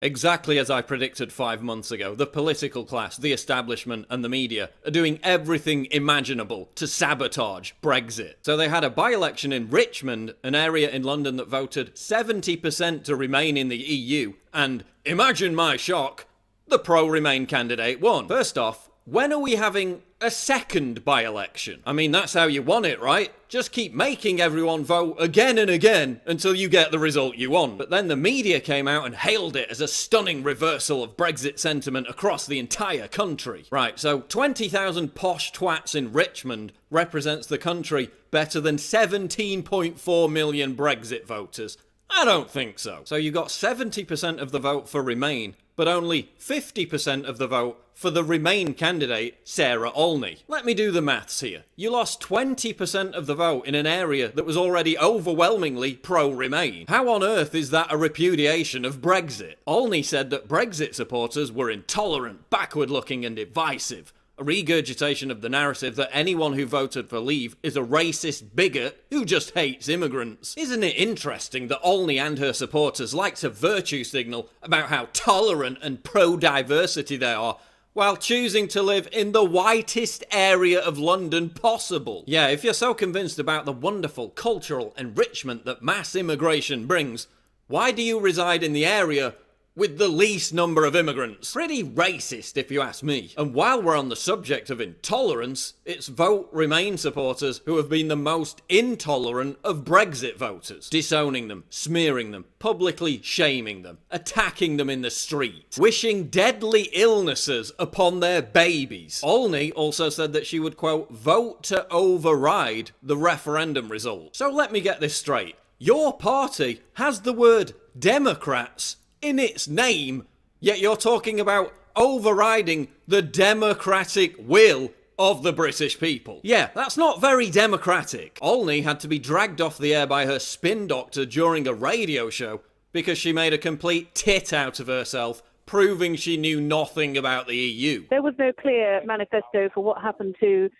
Exactly as I predicted 5 months ago, the political class, the establishment, and the media are doing everything imaginable to sabotage Brexit. So they had a by-election in Richmond, an area in London that voted 70% to remain in the EU, and imagine my shock, the pro-Remain candidate won. First off, when are we having a second by-election? I mean, that's how you want it, right? Just keep making everyone vote again and again until you get the result you want. But then the media came out and hailed it as a stunning reversal of Brexit sentiment across the entire country. Right, so 20,000 posh twats in Richmond represents the country better than 17.4 million Brexit voters. I don't think so. So you got 70% of the vote for Remain, but only 50% of the vote for the Remain candidate, Sarah Olney. Let me do the maths here. You lost 20% of the vote in an area that was already overwhelmingly pro-Remain. How on earth is that a repudiation of Brexit? Olney said that Brexit supporters were intolerant, backward-looking and divisive. A regurgitation of the narrative that anyone who voted for Leave is a racist bigot who just hates immigrants. Isn't it interesting that Olney and her supporters like to virtue signal about how tolerant and pro-diversity they are, while choosing to live in the whitest area of London possible? Yeah, if you're so convinced about the wonderful cultural enrichment that mass immigration brings, why do you reside in the area with the least number of immigrants? Pretty racist, if you ask me. And while we're on the subject of intolerance, it's Vote Remain supporters who have been the most intolerant of Brexit voters, disowning them, smearing them, publicly shaming them, attacking them in the street, wishing deadly illnesses upon their babies. Olney also said that she would, quote, vote to override the referendum result. So let me get this straight. Your party has the word Democrats in its name, yet you're talking about overriding the democratic will of the British people. Yeah, that's not very democratic. Olney had to be dragged off the air by her spin doctor during a radio show because she made a complete tit out of herself, proving she knew nothing about the EU. There was no clear manifesto for what happened to,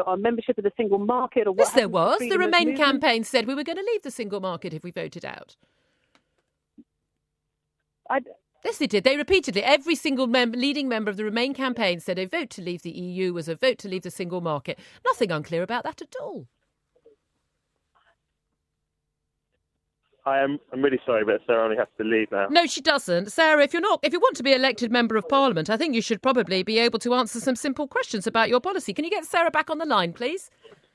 our membership of the single market, or what. Yes, there was. The Remain campaign said we were going to leave the single market if we voted out. Yes, they did. They repeatedly, every single leading member of the Remain campaign said a vote to leave the EU was a vote to leave the single market. Nothing unclear about that at all. I'm really sorry, but Sarah only has to leave now. No, she doesn't. Sarah, if you want to be elected Member of Parliament, I think you should probably be able to answer some simple questions about your policy. Can you get Sarah back on the line, please?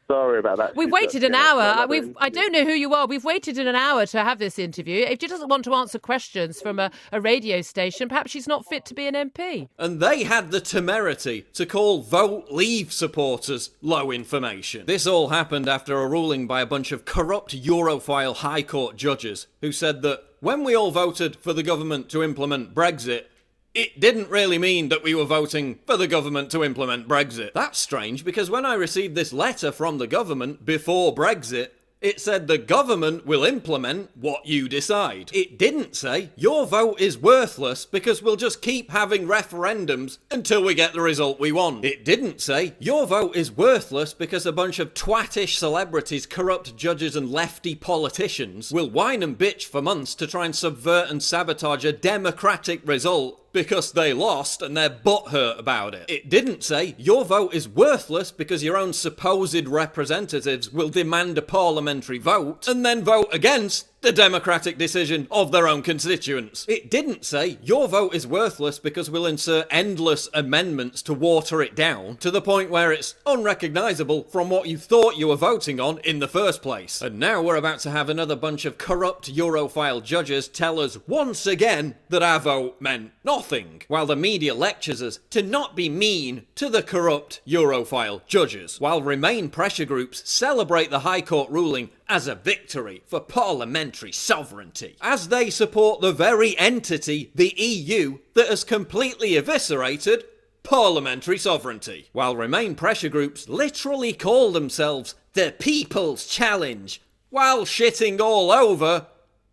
Sorry about that. We've waited an hour. I don't know who you are. We've waited an hour to have this interview. If she doesn't want to answer questions from a radio station, perhaps she's not fit to be an MP. And they had the temerity to call Vote Leave supporters low information. This all happened after a ruling by a bunch of corrupt Europhile High Court judges who said that when we all voted for the government to implement Brexit, it didn't really mean that we were voting for the government to implement Brexit. That's strange, because when I received this letter from the government before Brexit, it said the government will implement what you decide. It didn't say your vote is worthless because we'll just keep having referendums until we get the result we want. It didn't say your vote is worthless because a bunch of twattish celebrities, corrupt judges and lefty politicians will whine and bitch for months to try and subvert and sabotage a democratic result because they lost and they're butthurt about it. It didn't say your vote is worthless because your own supposed representatives will demand a parliamentary vote and then vote against the democratic decision of their own constituents. It didn't say your vote is worthless because we'll insert endless amendments to water it down to the point where it's unrecognisable from what you thought you were voting on in the first place. And now we're about to have another bunch of corrupt Europhile judges tell us once again that our vote meant nothing, while the media lectures us to not be mean to the corrupt Europhile judges, while Remain pressure groups celebrate the High Court ruling as a victory for parliamentary sovereignty, as they support the very entity, the EU, that has completely eviscerated parliamentary sovereignty, while Remain pressure groups literally call themselves the People's Challenge, while shitting all over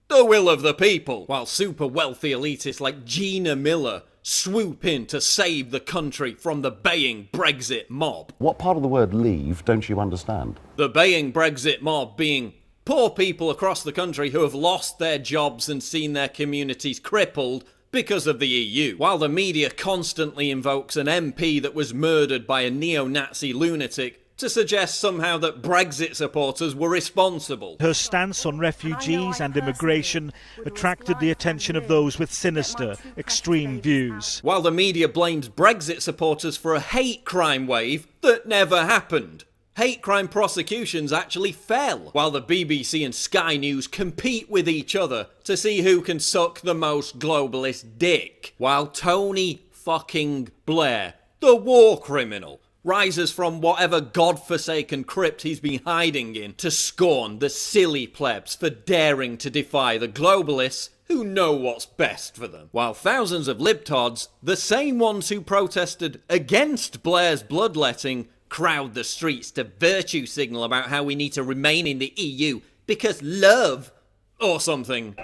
the will of the people, while super wealthy elitists like Gina Miller swoop in to save the country from the baying Brexit mob. What part of the word leave don't you understand? The baying Brexit mob being poor people across the country who have lost their jobs and seen their communities crippled because of the EU, while the media constantly invokes an MP that was murdered by a neo-Nazi lunatic to suggest somehow that Brexit supporters were responsible. Her stance on refugees and immigration attracted the attention of those with sinister, extreme views. While the media blames Brexit supporters for a hate crime wave that never happened. Hate crime prosecutions actually fell, while the BBC and Sky News compete with each other to see who can suck the most globalist dick. While Tony fucking Blair, the war criminal, rises from whatever godforsaken crypt he's been hiding in to scorn the silly plebs for daring to defy the globalists who know what's best for them. While thousands of libtards, the same ones who protested against Blair's bloodletting, crowd the streets to virtue signal about how we need to remain in the EU because love, or something.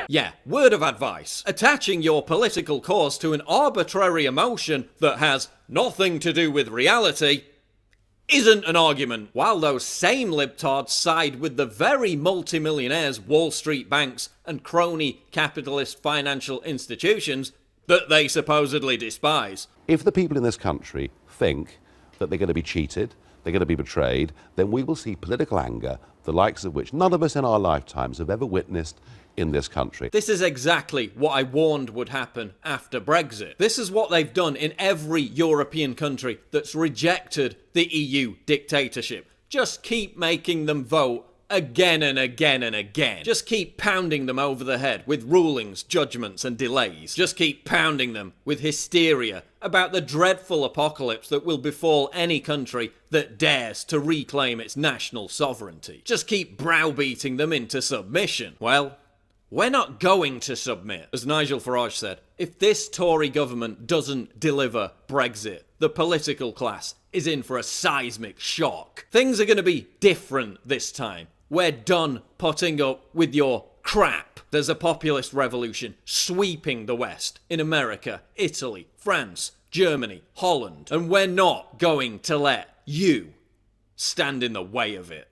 Yeah, word of advice. Attaching your political cause to an arbitrary emotion that has nothing to do with reality isn't an argument. While those same libtards side with the very multimillionaires, Wall Street banks, and crony capitalist financial institutions that they supposedly despise. If the people in this country think that they're going to be cheated, they're going to be betrayed, then we will see political anger, the likes of which none of us in our lifetimes have ever witnessed in this country. This is exactly what I warned would happen after Brexit. This is what they've done in every European country that's rejected the EU dictatorship. Just keep making them vote again and again and again. Just keep pounding them over the head with rulings, judgments and delays. Just keep pounding them with hysteria about the dreadful apocalypse that will befall any country that dares to reclaim its national sovereignty. Just keep browbeating them into submission. Well, we're not going to submit. As Nigel Farage said, if this Tory government doesn't deliver Brexit, the political class is in for a seismic shock. Things are going to be different this time. We're done putting up with your crap. There's a populist revolution sweeping the West in America, Italy, France, Germany, Holland, and we're not going to let you stand in the way of it.